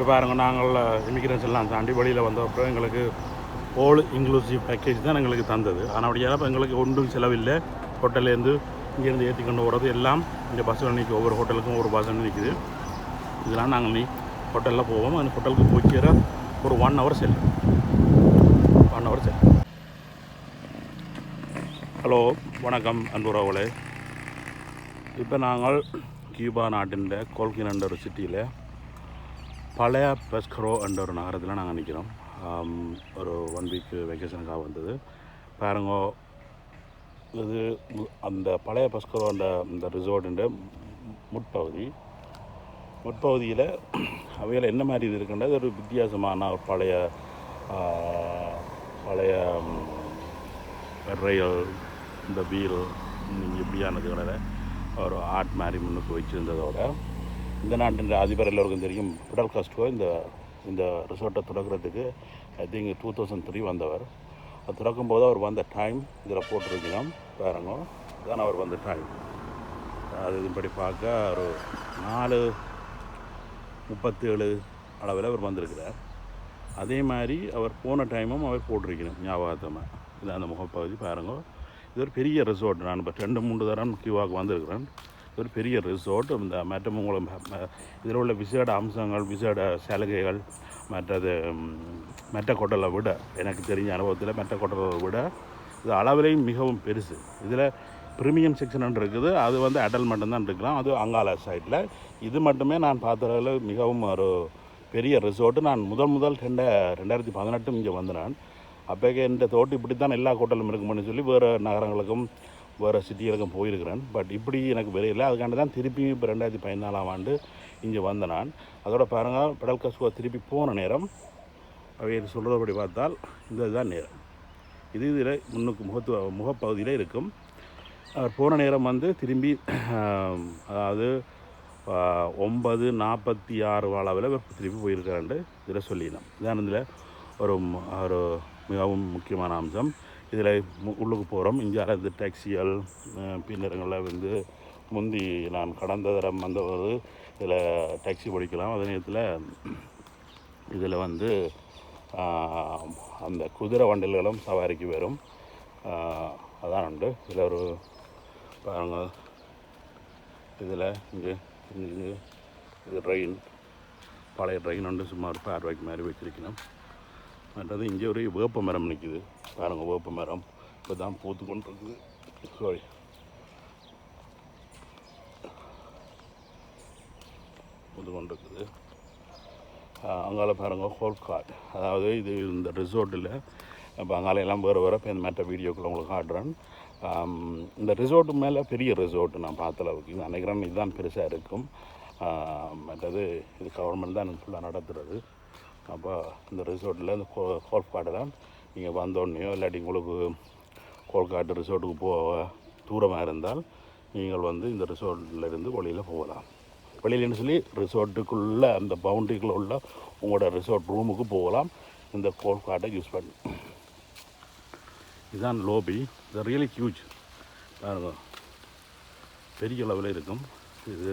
இப்போ பாருங்கள் நாங்கள் இமிக்ரன்ஸ் எல்லாம் தாண்டி வெளியில் வந்த அப்புறம் எங்களுக்கு ஆல் இன்க்ளூசிவ் பேக்கேஜ் தான் எங்களுக்கு தந்தது. ஆனால் அப்படியால் இப்போ எங்களுக்கு ஒன்றும் செலவில்லை. ஹோட்டல்லேருந்து இங்கேருந்து ஏற்றி கொண்டு போகிறது எல்லாம் இங்கே பஸ்ஸில் நிற்கும். ஒவ்வொரு ஹோட்டலுக்கும் ஒவ்வொரு பஸ் நிற்குது. இதெல்லாம் நாங்கள் ஹோட்டலில் போவோம். அந்த ஹோட்டலுக்கு போய் சேர ஒரு 1 hour செல்லும். 1 hour செல்லும். ஹலோ, வணக்கம் அன்புறவுகளே. இப்போ நாங்கள் கியூபா நாட்டின் கோல்கின் என்ற ஒரு சிட்டியில் பழைய பெஸ்கரோ என்ற ஒரு நகரத்தில் நாங்கள் நிற்கிறோம். ஒரு 1 week வெக்கேஷனுக்காக வந்தது. பாருங்க, இது அந்த பழைய பெஸ்கரோ என்ற இந்த ரிசோர்ட்டுன்ற முற்பகுதியில் அவையில் என்ன மாதிரி இது இருக்குன்றது ஒரு வித்தியாசமான ஒரு பழைய ரயில், இந்த வீல் இப்படியானதுகளை ஒரு ஆர்ட் மாதிரி முன்னுக்கு வச்சுருந்ததோட, இந்த நாட்டின் அதிபர் எல்லோருக்கும் தெரியும் பிடல் காஸ்ட்ரோ இந்த ரிசோர்ட்டை திறக்கிறதுக்கு ஐ திங்க் 2003 வந்தவர். அது திறக்கும்போது அவர் வந்த டைம் இதில் போட்டிருக்கணும். பாருங்க, இதுதான் அவர் வந்த டைம். அது இப்படி பார்க்க ஒரு 4:37 அளவில் அவர் வந்திருக்கிறார். அதே மாதிரி அவர் போன டைமும் அவர் போட்டிருக்கணும் ஞாபகத்தமாக. இது அந்த முகப்பகுதி பாருங்க. இது ஒரு பெரிய ரிசோர்ட். நான் இப்போ 2-3 தரம் கியூவாக்கு வந்திருக்கிறேன். இது ஒரு பெரிய ரிசோர்ட். இந்த மற்ற இதில் உள்ள விசேட அம்சங்கள், விசேட சலுகைகள் மற்ற கொட்டலை விட, எனக்கு தெரிஞ்ச அனுபவத்தில் மற்ற கொட்டலை விட இது அளவிலையும் மிகவும் பெருசு. இதில் ப்ரீமியம் செக்ஷன் இருக்குது. அது வந்து அடல் மட்டும்தான் இருக்கலாம். அது அங்கால சைடில். இது மட்டுமே நான் பார்த்ததில் மிகவும் ஒரு பெரிய ரிசோர்ட்டு. நான் முதல் 2018 இங்கே வந்தேன். அப்போக்கே இந்த தோட்டம் இப்படி தான் எல்லா ஹோட்டலும் இருக்குமென்னு சொல்லி வேறு நகரங்களுக்கும் வேறு சிட்டிகளுக்கும் போயிருக்கிறேன். பட் இப்படி எனக்கு வெளியில் அதுக்காண்டி தான் திருப்பி இப்போ 2014 இங்கே வந்தேன் நான். அதோட பாருங்கள், பிடல் காஸ்ட்ரோ திருப்பி போன நேரம் அவை சொல்கிறபடி பார்த்தால் இந்த இதுதான் நேரம். இதில் முன்னுக்கு முகப்பகுதியில் இருக்கும். அவர் போன நேரம் வந்து திரும்பி அதாவது 9:46 அளவில் திருப்பி போயிருக்காருன்னு இதில் சொல்லிடலாம். இதான் இதில் ஒரு மிகவும் முக்கியமான அம்சம். இதில் உள்ளுக்கு போகிறோம். இங்கே இந்த டாக்ஸிகள் பின்னரங்களில் வந்து முந்தி நான் கடந்த தரம் வந்தபோது இதில் டாக்ஸி பிடிக்கலாம். அதே நேரத்தில் இதில் வந்து அந்த குதிரை வண்டில்களும் சவாரிக்கு வரும். அதான் உண்டு. இதில் ஒரு பாருங்க, இதில் இங்கே இது ட்ரெயின், பழைய ட்ரெயின் வந்து சும்மா ஒரு பார்வைக்கு மாதிரி வச்சிருக்கணும். மற்றது இங்கே ஒரு வேப்ப மரம் நிற்கிது. பாருங்கள், வேப்ப மரம் இப்போ தான் பூத்து கொண்டு இருக்குது. பூத்து கொண்டு இருக்குது. அங்கால பாருங்கள் ஹோல்காட். அதாவது இது இந்த ரிசோர்ட்டில் இப்போ அங்காலையெல்லாம் வேறு இப்போ இந்த மற்ற வீடியோக்களை உங்களுக்கு காட்டுறேன். இந்த ரிசோர்ட்டு மேலே பெரிய ரிசோர்ட்டு நான் பார்த்த அளவுக்கு இது நினைக்கிறேன். இதுதான் பெருசாக இருக்கும். மற்றது இது கவர்மெண்ட் தான் ஃபுல்லாக நடத்துகிறது. அப்போ இந்த ரிசோர்ட்டில் இந்த ஹோல்காட்டை தான் நீங்கள் வந்தோடனையோ இல்லாட்டி உங்களுக்கு ஹோல்காட்டு ரிசோர்ட்டுக்கு போக தூரமாக இருந்தால் நீங்கள் வந்து இந்த ரிசோர்ட்டிலேருந்து வெளியில் போகலாம். வெளியிலன்னு சொல்லி ரிசோர்ட்டுக்குள்ளே அந்த பவுண்ட்ரிக்குள்ளே உள்ள உங்களோட ரிசோர்ட் ரூமுக்கு போகலாம் இந்த ஹோல்காட்டை யூஸ் பண்ணி. இதுதான் லோபி. இது ரியலி ஹியூஜ். பாருங்க, பெரிய அளவில் இருக்கும். இது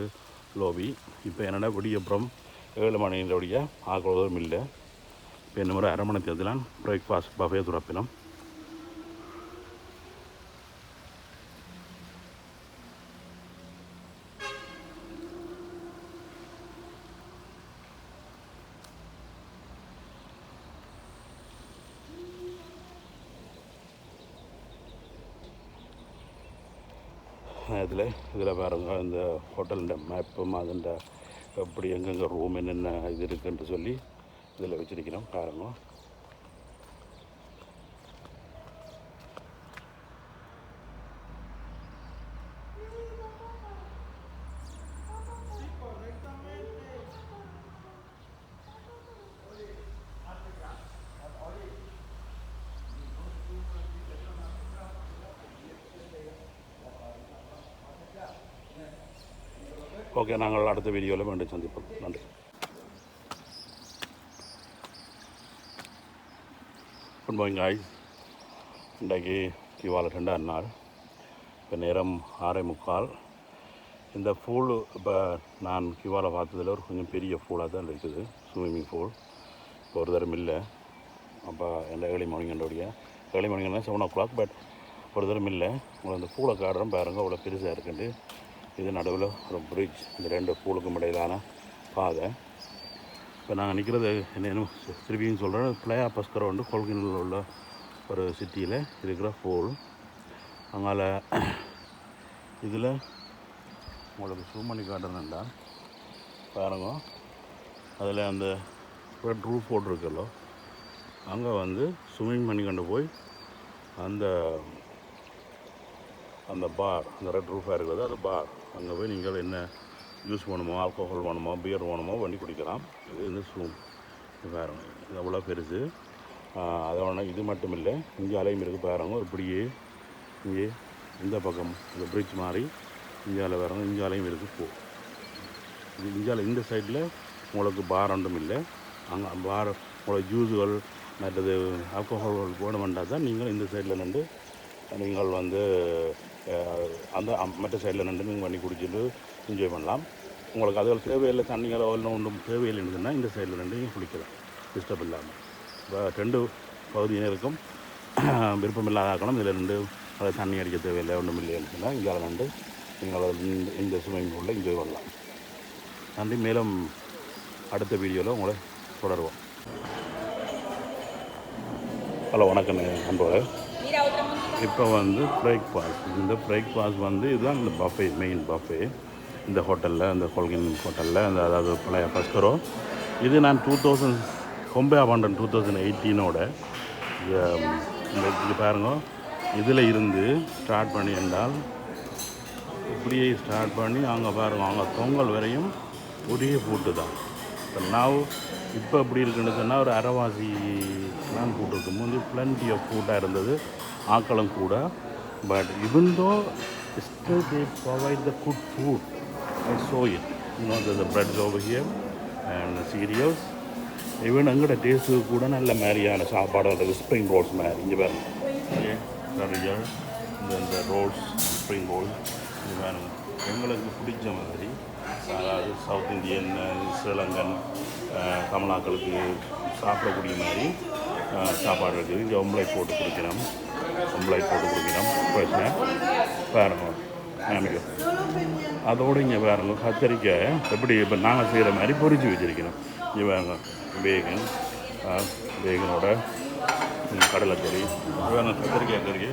லோபி. இப்போ என்னென்னா விடியப்புறம் 7 மணியோடைய ஆக்குவதும் இல்லை. இப்போ என்ன மாதிரி 1/2 மணி நேரத்தில் பிரேக்ஃபாஸ்ட் பஃபே துறப்பினோம். இதில் பாருங்கள், இந்த ஹோட்டலுடைய மேப்பும் அதுண்ட எப்படி எங்கெங்கே ரூம் என்னென்ன இது இருக்குன்னு சொல்லி இதில் வச்சுருக்கிறோம். பாருங்கள், ஓகே. நாங்கள் அடுத்த வீடியோவில் மீண்டும் சந்திப்போம். நன்றி. Good morning guys. இன்றைக்கு கியூவாவில் 2ஆம் நாள். இப்போ நேரம் 6:45. இந்த ஃபூல் இப்போ நான் கியூவாவில் பார்த்ததில் ஒரு கொஞ்சம் பெரிய ஃபூலாக தான் இருக்குது. ஸ்விம்மிங் பூல் இப்போ ஒரு தரம் இல்லை. அப்போ எந்த ஏர்லி மார்னிங் என்னுடைய ஏர்லி மார்னிங்னா 7 o'clock. பட் ஒரு தரம் இல்லை. உங்களுக்கு அந்த பூலை காடுறோம் பாருங்கள், அவ்வளோ பெருசாக இருக்குண்டு. இது நடுவில் ஒரு பிரிட்ஜ், இந்த 2 பூலுக்கும் இடையிலான பாதை. இப்போ நாங்கள் நிற்கிறது என்ன திருப்பியும் சொல்கிறேன், பிளேயா பஸ்கரோ வந்து கொள்கையில் உள்ள ஒரு சிட்டியில் இருக்கிற பூல். அங்கால இதில் உங்களுக்கு ஜூம் பண்ணி காட்டுறேன்டா பாருங்க. அதில் அந்த ரெட் ரூஃப் போட்டிருக்கല്ലോ, அங்கே வந்து ஸ்விம்மிங் பண்ணி கொண்டு போய் அந்த அந்த பார், அந்த ரெட் ரூஃபாக இருக்கிறது அது பார், அங்கே போய் நீங்கள் என்ன ஜூஸ் வேணுமோ, ஆல்கோஹால் வேணுமோ, பியர் வேணுமோ வண்டி குடிக்கலாம். இது வந்து ஸ்விம் பாருங்க, இது அவ்வளோ பெருசு. அதோட இது மட்டும் இல்லை, இங்கே அலையும் இருக்குது பாருங்க. இப்படியே இங்கே இந்த பக்கம் இந்த பிரிட்ஜ் மாதிரி இந்தியாவில் பாருங்க, இங்கே அலையும் இருக்குது போ. இது இந்தியாவில் இந்த சைடில் உங்களுக்கு பார் ஒன்றும் இல்லை. அங்கே பார் உங்களுக்கு ஜூஸுகள் மற்றது ஆல்கோஹால்கள் வேணுமென்றால் தான் நீங்கள் இந்த சைடில் நின்று நீங்கள் வந்து அந்த மற்ற சைடில் நின்று நீங்கள் பண்ணி குடிச்சிட்டு என்ஜாய் பண்ணலாம். உங்களுக்கு அதுகள் தேவையில்லை, தண்ணிகள் ஒன்றும் தேவையில்லைன்னு இந்த சைடில் நின்று நீங்கள் குளிக்கலாம் டிஸ்டர்ப் இல்லாமல். இப்போ 2 பகுதியினருக்கும் விருப்பம் இல்லாதாக்கணும். இதில் நின்று அதை தண்ணி அடிக்க தேவையில்லை, ஒன்றும் இல்லைன்னு சொன்னால் இங்கே நின்று நீங்கள் இந்த ஸ்விம்மிங் பூலில் என்ஜாய் பண்ணலாம். நன்றி. மேலும் அடுத்த வீடியோவில் உங்களை தொடருவோம். ஹலோ, வணக்கம் நண்பர்களே. இப்போ வந்து பிரேக்ஃபாஸ்ட், இந்த பிரேக்ஃபாஸ்ட் வந்து இதுதான் இந்த பஃபே, மெயின் பஃபே இந்த ஹோட்டலில், இந்த கொள்கின் ஹோட்டலில், அந்த அதாவது பழைய பஸ்கரோ. இது நான் 2000 கம்பேர் பண்ணுறேன் 2018 இது பாருங்க. இதில் இருந்து ஸ்டார்ட் பண்ணி என்றால் இப்படியே ஸ்டார்ட் பண்ணி அங்கே பாருங்க, அங்கே பொங்கல் வரையும் ஒரே ஃபுட்டு தான். இப்போ எப்படி இருக்குன்னு சொன்னால் ஒரு அரைவாசி நான் போட்டிருக்கு. முந்தி பிளண்டி ஆஃப் ஃபுட்டாக இருந்தது, ஆக்களும் கூட. பட் இவன் தோ still they provide the good food. I show it, the breads over here and cereals. Even எங்கள்கிட்ட டேஸ்ட்டு கூட நல்ல மாதிரியான சாப்பாடு இருக்குது. ஸ்ப்ரிங் ரோல்ஸ் மாதிரி இங்கே பாருங்க, கறிகள் இந்த ரோல்ஸ், ஸ்ப்ரிங் ரோல் இது பாருங்க. எங்களுக்கு பிடிச்ச மாதிரி, அதாவது சவுத் இந்தியன், ஸ்ரீலங்கன் தமிழாக்களுக்கு சாப்பிடக்கூடிய மாதிரி சாப்பாடு இருக்குது. இங்கே ஒம்ப்ளைட் போட்டு குடிக்கணும், பிரச்சனை பாருங்க நமக்கு. அதோடு இங்கே பாருங்க, கத்திரிக்காய் எப்படி இப்போ நாங்கள் செய்கிற மாதிரி பொரிச்சு வச்சுருக்கணும். இங்கே பாருங்க, பேகனோட கடலைக்கறி வேணும், கத்திரிக்காய் கறியை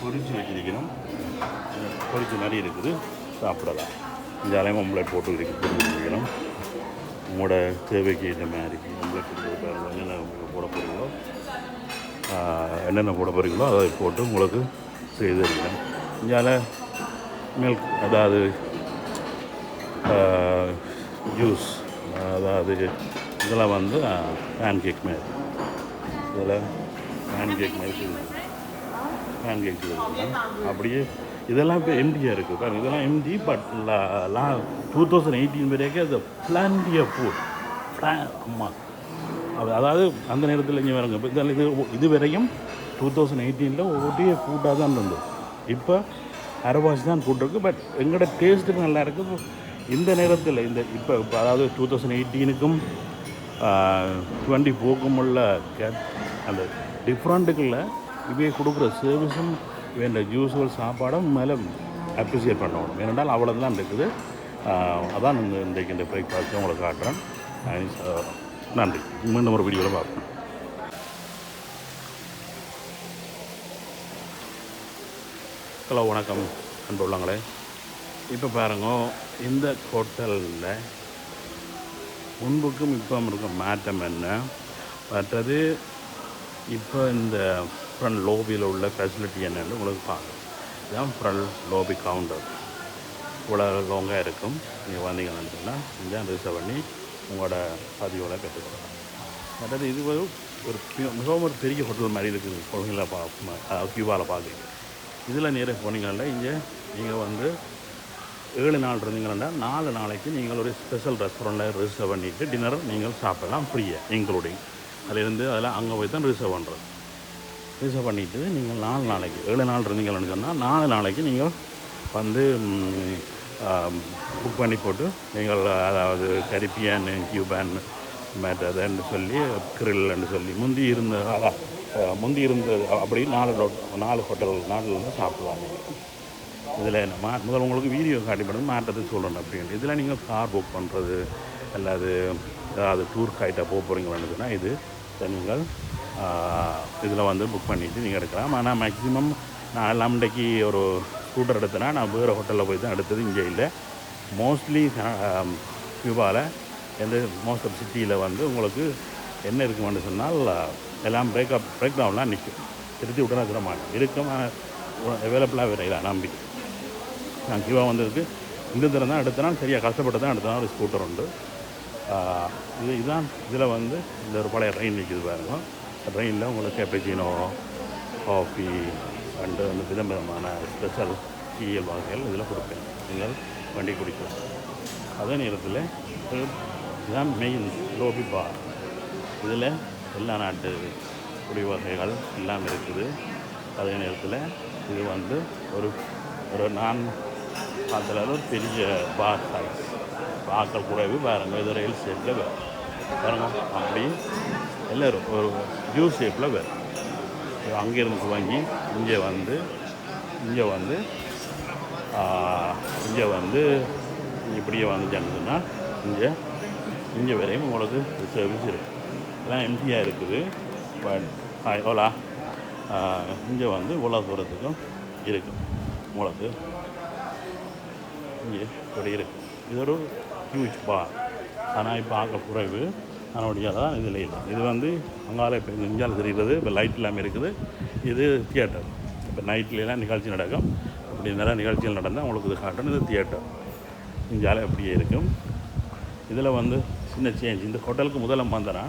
பொரிச்சு வச்சுருக்கணும். பொரிச்ச மாதிரி இருக்குது, சாப்பிடலாம். இந்த அலையும் ஒம்ப்ளைட் போட்டு கொடுக்கணும். உங்களோட தேவைக்கு ஏற்ற மாதிரி ஒம்ப்ளைட் கொடுத்து பாருங்கள். என்னென்ன போட போகிறீங்களோ அதை போட்டு உங்களுக்கு செய்து இருக்கணும். இங்கே மில்க், அதாவது ஜூஸ், அதாவது இதெல்லாம் வந்து பேன் கேக் மாதிரி, இதில் பேன் கேக் மாதிரி பேன் கேக் அப்படியே. இதெல்லாம் இப்போ எம்டியாக இருக்குது பாருங்கள், இதெல்லாம் எம்டி. பட் 2018 வரைக்கும் அது பிளான்டி ஆஃப் ஃபுட். அம்மா, அதாவது அந்த நேரத்தில் இங்கே வருங்க. இப்போ இது வரையும் 2018 ஒரே ஃபுட்டாக தான் இருந்தது. இப்போ அரைவாசி தான் ஃபுட் இருக்குது. பட் எங்களோட டேஸ்ட்டுக்கு நல்லா இருக்குது. இந்த நேரத்தில் இப்போ அதாவது 2018க்கும் 24க்கும் உள்ள அந்த டிஃப்ரெண்ட்டுக்குள்ள இவையை கொடுக்குற சர்வீஸும் வேண்ட ஜூஸுகள் சாப்பாடும் மேலே அப்ரிசியேட் பண்ணணும். ஏனென்றால் அவ்வளோதான் இருக்குது. அதான் இன்றைக்கு இந்த பிரேக்ஃபாஸ்ட்டு உங்களை காட்டுறேன். நன்றி. மீண்டும் ஒரு வீடியோவில் பார்ப்போம். ஹலோ, வணக்கம் அன்பு உள்ளங்களே. இப்போ பாருங்க, இந்த ஹோட்டலில் முன்புக்கும் இப்போ இருக்க மாற்றம் என்ன, மற்றது இப்போ இந்த ஃப்ரண்ட் லோபியில் உள்ள ஃபெசிலிட்டி என்னென்னு உங்களுக்கு பார்க்கணும். இதுதான் ஃப்ரண்ட் லோபி கவுண்டர். இவ்வளோ லாங்காக இருக்கும். நீங்கள் வந்தீங்கன்னு சொன்னால் இதான் ரிசர்வ் பண்ணி உங்களோட பதிவோட கற்றுக்கலாம். மற்றது இது ஒரு மிகவும் ஒரு பெரிய ஹோட்டல் மாதிரி இருக்குது. குழந்தைங்கள கியூபாவில் பார்க்குறீங்க. இதில் நேராக போனீங்கன்னா இங்கே நீங்கள் வந்து 7 நாள் இருந்தீங்கன்னா 4 நாளைக்கு நீங்கள் ஒரு ஸ்பெஷல் ரெஸ்டாரண்ட்டில் ரிசர்வ் பண்ணிவிட்டு டின்னர் நீங்கள் சாப்பிடலாம் ஃப்ரீயாக, இன்க்ளூடிங் அதிலேருந்து அதெல்லாம் அங்கே போய் தான் ரிசர்வ் பண்ணுறது. ரிசர்வ் பண்ணிவிட்டு நீங்கள் 4 நாளைக்கு 7 நாள் இருந்தீங்கன்னு சொன்னால் 4 நாளைக்கு நீங்கள் வந்து புக் பண்ணி போட்டு நீங்கள், அதாவது கரிபியன், கியூபான், மற்றதுன்னு சொல்லி கிரில்ன்னு சொல்லி முந்தி இருந்த அப்படி 4 ஹோட்டல் 4 வந்து சாப்பிடுவாங்க. இதில் என்ன முதல் உங்களுக்கு வீடியோ காட்டி பண்ணி மாற்றத்துக்கு சொல்லணும் அப்படின்ட்டு. இதில் நீங்கள் கார் புக் பண்ணுறது அல்லது ஏதாவது டூர் கைட்டாக போகிறீங்களான்னு சொன்னால் இது நீங்கள் இதில் வந்து புக் பண்ணிவிட்டு நீங்கள் எடுக்கலாம். ஆனால் மேக்ஸிமம் நான் எல்லாம் இன்றைக்கி ஒரு ஸ்கூட்டர் எடுத்தேன்னா நான் வேறு ஹோட்டலில் போய் தான் எடுத்தது. இங்கே இல்லை. மோஸ்ட்லி கியூபாவில் மோஸ்ட் ஆஃப் சிட்டியில் வந்து உங்களுக்கு என்ன இருக்குமென்னு சொன்னால் எல்லாம் பிரேக் டவுன்லாம் நிற்கும். திருத்தி விட்டுனா தர மாட்டேன் இருக்கும். அவைலபிளாக வேறு இல்லை நம்பி நான் கியூபா வந்ததுக்கு இந்த தரம் தான் எடுத்தேன்னா சரியாக கஷ்டப்பட்டு தான் எடுத்தேன். ஒரு ஸ்கூட்டர் உண்டு. இதுதான் இதில் வந்து இந்த ஒரு பழைய ட்ரெயின் நிற்கிது பாருங்க. ட்ரெயினில் உங்களுக்கு கேப்பச்சினோ காஃபி அண்டு வந்து விதமான ஸ்பெஷல் டீயல் வகைகள் இதில் கொடுப்பேன். நீங்கள் வண்டி குடிக்கலாம். அதே நேரத்தில் இதுதான் மெயின் லோபி பார். இதில் எல்லா நாட்டு குடி வகைகள் எல்லாம் இருக்குது. அதே நேரத்தில் இது வந்து ஒரு நான் அதில் ஒரு பெரிய பார் சைஸ் பாக்கள் குறைவு பாருங்க. இது ரயில் ஷேப்பில் வேறு பாருங்க. அப்படி எல்லோரும் ஒரு ஜூஸ் ஷேப்பில் வேறு அங்கேருந்து வாங்கி இங்கே வந்து இப்படியே வந்துச்சுன்னா இங்கே வரையும் உங்களுக்கு சர்வீஸ் இருக்குது. எல்லாம் எம்டியாக இருக்குது. பட் ஓலா இங்கே வந்து இவ்வளோ தூரத்துக்கும் இருக்குது உங்களுக்கு. இங்கே இப்படி இருக்குது. இது ஒரு ஹியூஜ் பார். ஆனால் இப்போ ஆக்க குறைவு. அதனுடைய தான் இதில் இல்லை. இது வந்து அங்கால இப்போ இந்தியாவில் தெரிகிறது. இப்போ லைட் இல்லாமல் இருக்குது. இது தியேட்டர். இப்போ நைட்லாம் நிகழ்ச்சி நடக்கும். அப்படி நிறைய நிகழ்ச்சிகள் நடந்தால் உங்களுக்கு இது காட்டணும். இது தியேட்டர் இந்தியாவில் அப்படியே இருக்கும். இதில் வந்து சின்ன சேஞ்ச். இந்த ஹோட்டலுக்கு முதல்ல வந்தேன்னா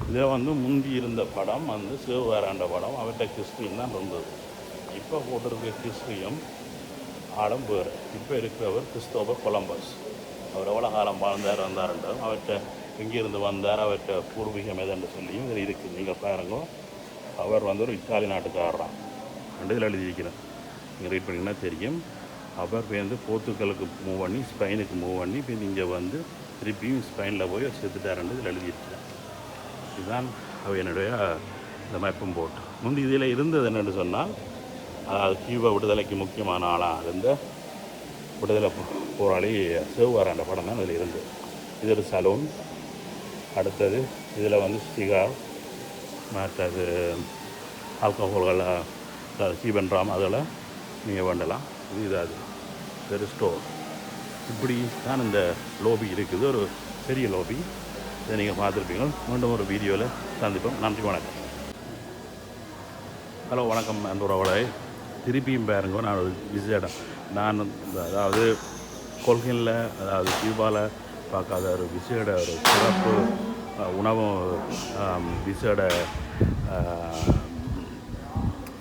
இதில் வந்து முந்தி இருந்த படம் வந்து சிவவேராண்ட படம் அவர்கிட்ட கிறிஸ்டியும் தான் இருந்தது. இப்போ போட்டிருக்க கிறிஸ்டியும் ஆடம் வேறு. இப்போ இருக்கிறவர் கிறிஸ்தோபர் கொலம்பஸ். அவர் எவ்வளோ காலம் வந்தாருன்றால் அவர்கிட்ட எங்கேருந்து வந்தார், அவர்கிட்ட பூர்வீகம் எதுன்னு சொல்லியும் இதில் இருக்குது. நீங்கள் பாருங்க. அவர் வந்து ஒரு இத்தாலி நாட்டுக்காரரான் ரெண்டு இதில் எழுதியிருக்கிறேன். நீங்கள் ரீட் பண்ணிங்கன்னா தெரியும். அவர் வந்து போர்த்துக்கலுக்கு மூவ் பண்ணி ஸ்பெயினுக்கு மூவ் பண்ணி இப்போ இங்கே வந்து திருப்பியும் ஸ்பெயினில் போய் செத்துட்டாருன்னு இதில் எழுதியிருக்கிறேன். இதுதான் என்னுடைய இந்த மேப்பும் போட்டு முந்தி இதில் இருந்தது என்னென்னு சொன்னால் கியூபா விடுதலைக்கு முக்கியமான ஆளாக இருந்த விடுதலை போராளி சிவவாராண்ட படம் தான் இதில் இருந்தது. இது ஒரு சலூன். அடுத்தது இதில் வந்து சிகார் மற்றது ஆல்கஹால்கள் சீபன்றாம் அதில் நீங்கள் வேண்டலாம். இது ஒரு ஸ்டோர். இப்படி தான் இந்த லோபி இருக்குது. ஒரு பெரிய லோபி. இதை நீங்கள் பார்த்துருப்பீங்க. மீண்டும் ஒரு வீடியோவில் சந்திப்போம். நன்றி, வணக்கம். ஹலோ, வணக்கம் அன்புறவளை. திருப்பியும் பாருங்க. நான் ஒரு விசேடம் அதாவது கொள்கையில் அதாவது கியூபாவில் பார்க்காத ஒரு விசேட ஒரு சிறப்பு உணவும் விசேட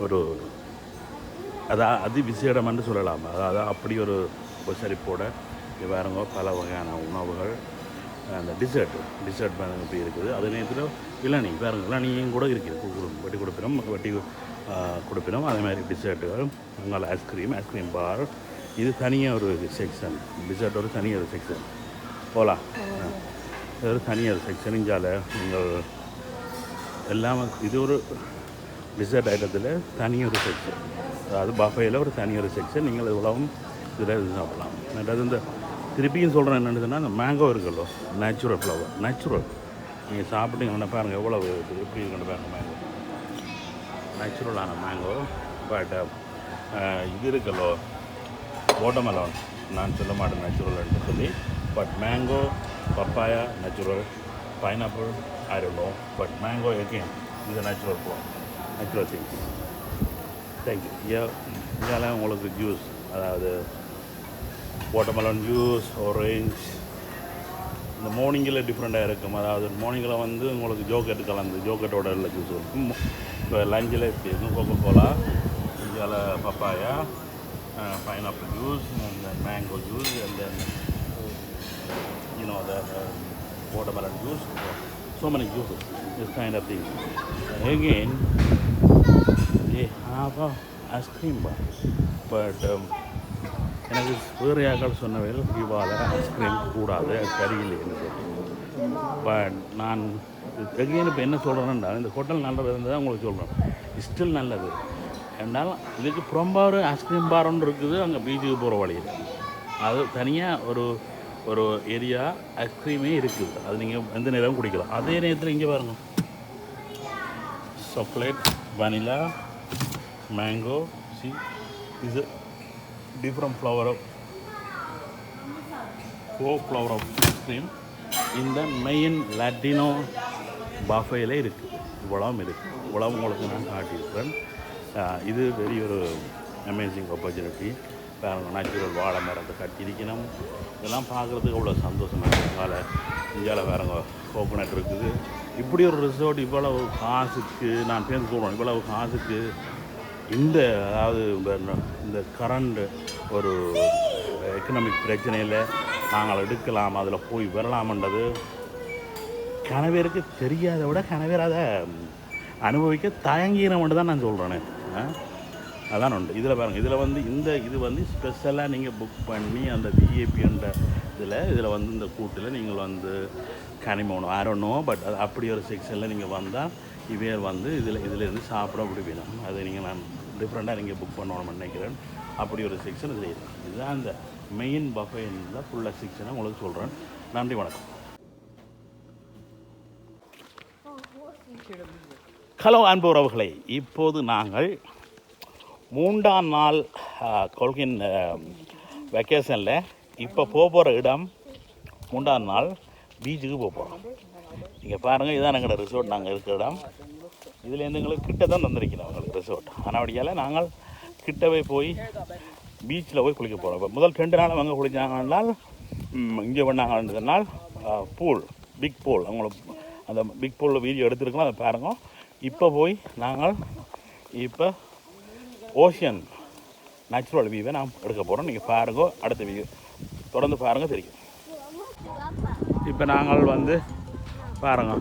ஒரு அதி விசேடம்னு சொல்லலாம். அதாவது அப்படி ஒரு உபசரிப்போட பாருங்க பல வகையான உணவுகள். அந்த டிசர்ட் இப்படி இருக்குது. அதே நேரத்தில் இளநீ பாருங்கள். இளநியும் கூட இருக்குது. வெட்டி கொடுப்பினோம். அதே மாதிரி டிசர்ட்டுகள். உங்கள் ஐஸ்கிரீம் பார். இது தனியாக ஒரு செக்ஷன். டிசர்ட் ஒரு தனியாக ஒரு செக்ஷன் போகலாம். இது ஒரு தனியாக ஒரு செக்ஷன். இங்கால நீங்கள் எல்லாம் இது ஒரு டிசர்ட் ஐட்டத்தில் தனியாக ஒரு செக்ஷன். அதாவது பஃபேயில் ஒரு தனியாக ஒரு செக்ஷன். நீங்கள் இவ்வளவும் இதில் சாப்பிடலாம். அதாவது இந்த திருப்பியும் சொல்கிறேன் என்னென்னு சொன்னால் இந்த மேங்கோ இருக்குல்லோ நேச்சுரல் ஃப்ளவர் நேச்சுரல் நீங்கள் சாப்பிட்டீங்கன்னா பாருங்கள் எவ்வளோ எப்படி இருக்குன்னு பாருங்கள். மேங்கோ நேச்சுரலான மேங்கோ. பட் இது இருக்குல்லோ வாட்டர்மெலன் நான் சொல்ல மாட்டேன் நேச்சுரல்னு சொல்லி. But mango papaya natural, pineapple I don't know, but mango again is a natural thing. Thank you. இங்கே உங்களுக்கு ஜூஸ் அதாவது வாட்டர்மெலன் ஜூஸ், ஆரஞ்ச். இந்த மார்னிங்கில் டிஃப்ரெண்ட்டாக இருக்கும். அதாவது மார்னிங்கில் வந்து உங்களுக்கு ஜோக்கெட் கலந்து ஜோக்கெட்டோட இல்லை ஜூஸ் இருக்கும். இப்போ லஞ்சில் இருக்கும் கோகோகோலா, இங்கே papaya, pineapple juice, and then mango juice, and then the watermelon juice. So many juices, this kind of thing. And again, they have a ice cream bar. But எனக்கு வேறு யாக்கள் சொன்னவையில் கியூபாவில் ஐஸ்கிரீம் கூடாது, சரியில்லைன்னு சொல்லி. பட் நான் again இப்போ என்ன சொல்கிறேன்னா இந்த ஹோட்டல் நல்லது இருந்தது உங்களுக்கு சொல்கிறேன். ஸ்டில் நல்லது என்றால் இதுக்கு புறம்பா ஒரு ஐஸ்கிரீம் பார் ஒன்று இருக்குது அங்கே பீச்சுக்கு போகிற வழியில். அது தனியாக ஒரு ஏரியா ஐஸ்கிரீமே இருக்குது. அது நீங்கள் எந்த நேரம் குடிக்கலாம். அதே நேரத்தில் இங்கே பாருங்க, சாக்லேட், வனிலா, மேங்கோ, இது different flower of 4 flower of ice cream இந்த மெயின் லாட்டினோ பஃபேல இருக்குது. இவ்வளவும் இருக்குது. இவ்வளவு உங்களுக்கு நான் காட்டியிருக்கிறேன். இது வெரி ஒரு அமேசிங் ஆப்பர்ச்சுனிட்டி. வேறு நேச்சுரல் வாழை மரத்தை கட்டியிருக்கணும். இதெல்லாம் பார்க்குறதுக்கு அவ்வளோ சந்தோஷமாக இருக்குது. இந்தியாவில் வேறங்க கோகோனட் இருக்குது. இப்படி ஒரு ரிசோர்ட் இவ்வளவு காசுக்கு நான் பேருந்து சொல்கிறேன். இவ்வளவு காசுக்கு அதாவது இந்த கரண்ட் ஒரு எக்கனாமிக் பிரச்சனையில் நாங்கள் எடுக்கலாம், அதில் போய் வரலாம்ன்றது கணவருக்கு தெரியாத விட கணவர் அதை அனுபவிக்க தயங்கினவன்ட்டு தான் நான் சொல்கிறேன். அதான் உண்டு. இதில் பாருங்கள், இதில் இது ஸ்பெஷலாக நீங்கள் புக் பண்ணி அந்த விஐபின்ற இதில் இந்த கூட்டில் நீங்கள் கனிமோணும் ஆரோனோ. பட் அது அப்படி ஒரு செக்ஷனில் நீங்கள் வந்தால் இவர் இதிலேருந்து சாப்பிட முடியும். அதை நான் டிஃப்ரெண்ட்டாக நீங்கள் புக் பண்ணணும்னு நினைக்கிறேன். அப்படி ஒரு செக்ஷன் இதில் இருக்குது. இதுதான் அந்த மெயின் பஃபேனில் ஃபுல்லாக செக்ஷனை உங்களுக்கு சொல்கிறேன். நன்றி, வணக்கம். ஹலோ அன்பு உறவுகளை, இப்போது நாங்கள் 3ஆம் நாள் கொள்கின் வெக்கேஷனில் இப்போ போகிற இடம் 3ஆம் நாள் பீச்சுக்கு போகிறோம். இங்கே பாருங்கள், இதுதான் எங்களோட ரிசோர்ட். நாங்கள் இருக்கிற இடம் இதுலேருந்து எங்களுக்கு கிட்ட தான் தந்திருக்கிறோம் எங்களுக்கு ரிசோர்ட். ஆனபடியால் நாங்கள் கிட்டவே போய் பீச்சில் போய் குளிக்க போகிறோம். இப்போ முதல் 2 நாள் அங்கே குளிச்சாங்கன்னால் இங்கே பண்ணாங்கன்றதுனால் பூல், பிக் பூல், அவங்களுக்கு அந்த பிக் பூலில் வீடியோ எடுத்துருக்கலாம், அதை பாருங்கள். இப்போ போய் நாங்கள் ஓஷன் நேச்சுரல் வியூவை நாம் எடுக்க போகிறோம். நீங்கள் பாருங்க, அடுத்த வியூ தொடர்ந்து பாருங்கள், தெரியும். இப்போ நாங்கள் பாருங்க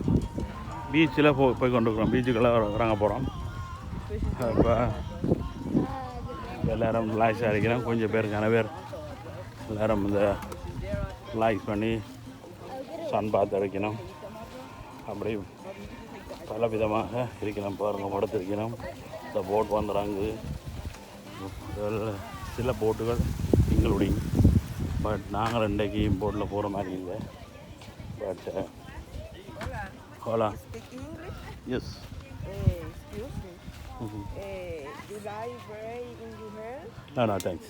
பீச்சில் போய் கொண்டுருக்குறோம். பீச்சுக்குள்ளே இறங்க போகிறோம். இப்போ எல்லோரும் ரிலாக்ஸாக இருக்கிறோம். கொஞ்சம் பேர் கனவேர் எல்லோரும் ரிலாக்ஸ் பண்ணி சன் பாத் அடிக்கணும். அப்படி பல விதமாக இருக்கணும். பாருங்கள், படுத்திருக்கணும். இந்த போட் வந்துடுறாங்க. சில போட்டுகள் எங்களுடைய, பட் நாங்கள் இன்றைக்கு போட்டில் போகிற மாதிரி இல்லை. பட் ஹோலா, yes, Excuse me. You like braid in your hair? No, thanks.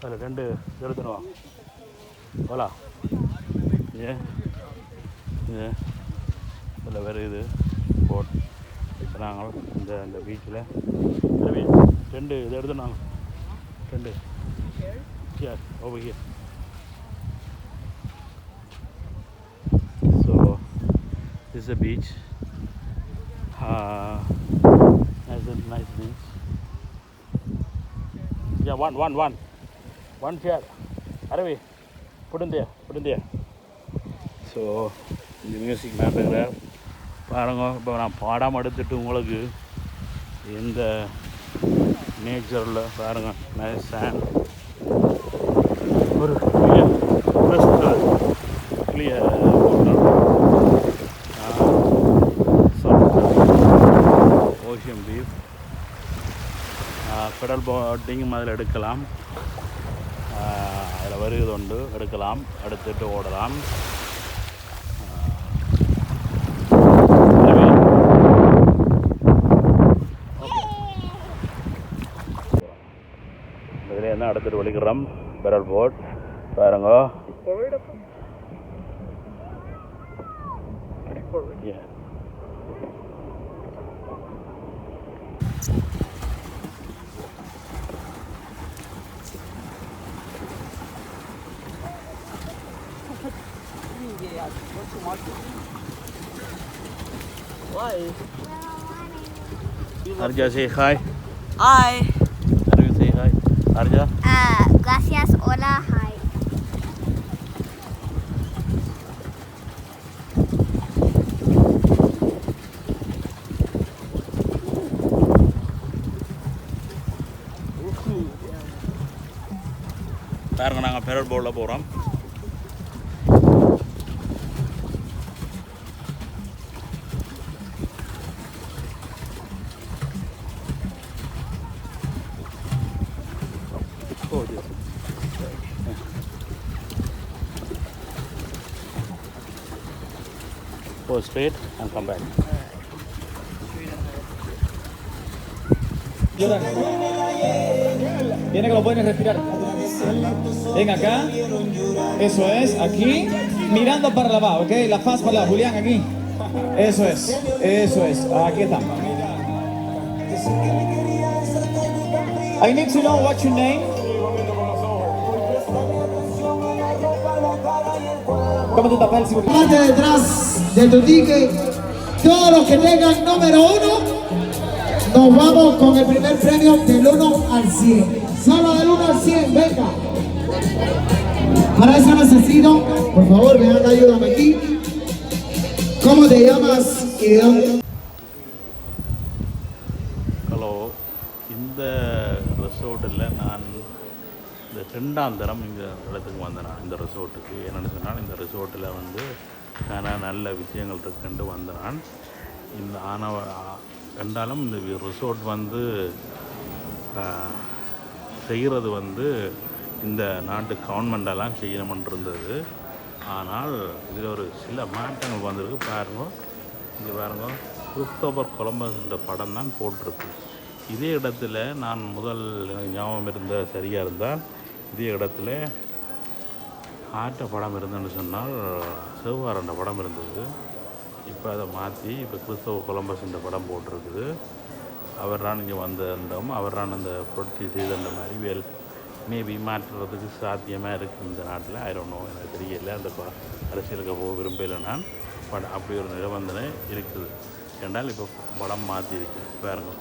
அதில் 2 எடுத்துனுவா. ஹோலா, இதில் வேறு இது போட். இப்போ நாங்கள் இந்த பீச்சில் 2 இது எடுத்துனாங்க. 2 over here. So this is a beach. Nice beach. Yeah, one chair. Aravi, put in there. So இந்த மியூசிக் மேட்டுக்கிறார் பாருங்க. இப்போ நான் பாடாமல் எடுத்துட்டு உங்களுக்கு இந்த நேச்சரில் பாருங்கள், நைஸ் சாண்ட், ஒரு clear ocean view. Pedal boating அதில் எடுக்கலாம். அதில் வருகிறது உண்டு, எடுக்கலாம், எடுத்துட்டு ஓடலாம். இதில் என்ன எடுத்துகிட்டு ஒழிக்கிறோம். பெடல் போட் பாருங்க. Why? Arja, say hi. Hi. Arju, say hi. Arja. Gracias, hola, hi. பாருங்க, நாங்கள் பெடல் போட்டில் போகிறோம். Go straight and come back. Viene que lo pueden respirar. Venga acá. Eso es, aquí. Mirando para la abajo, ¿ok? La faz para la Julián aquí. Eso es, eso es. Aquí está. I need to know what's your name. ¿Cómo te tapas el seguridad? Parte detrás de tu ticket, todos los que tengan número 1, nos vamos con el primer premio del 1 al 100. Solo del 1 al 100, venga. Para eso necesito, por favor, vean, ayúdame aquí. ¿Cómo te llamas y de dónde? Hello, இந்த ரிசோர்ட்டில் நான் இந்த 2ஆம் தரம் இந்த இடத்துக்கு வந்தேன். நான் இந்த ரிசோர்ட்டுக்கு என்னென்னு சொன்னால், இந்த ரிசோர்ட்டில் வந்து நல்ல விஷயங்கள் இருக்குன்ட்டு வந்தேன் நான். இந்த ரெண்டாலும் இந்த ரிசோர்ட் வந்து செய்கிறது வந்து இந்த நாட்டு கவர்மெண்டெல்லாம் செய்யணும்னு இருந்தது. ஆனால் இதில் ஒரு சில மாற்றங்கள் வந்திருக்கு. பாருங்க, இங்கே பாருங்க, கிறிஸ்டோபர் கொலம்பஸ்ன்ற படம் தான் போட்டிருக்கு. இதே இடத்துல நான் முதல் ஞாபகம் இருந்த சரியாக இருந்தால், இதே இடத்துல ஆற்ற படம் இருந்ததுன்னு சொன்னால் செவ்வாரண்ட படம் இருந்தது. இப்போ அதை மாற்றி இப்போ கிறிஸ்தவ கொலம்பஸ் இந்த படம் போட்டிருக்குது. அவர் தான் இங்கே வந்திருந்தோம், அவர் தான் அந்த புரட்சி செய்த மாதிரி மேபி மாற்றுறதுக்கு சாத்தியமாக இருக்குது இந்த நாட்டில். ஐரோனோ எனக்கு தெரியல, அந்த அரசியலுக்கு போக விரும்பலை நான். பட் அப்படி ஒரு நிபந்தனை இருக்குது. என்றால் இப்போ படம் மாற்றிருக்கு பாருங்க.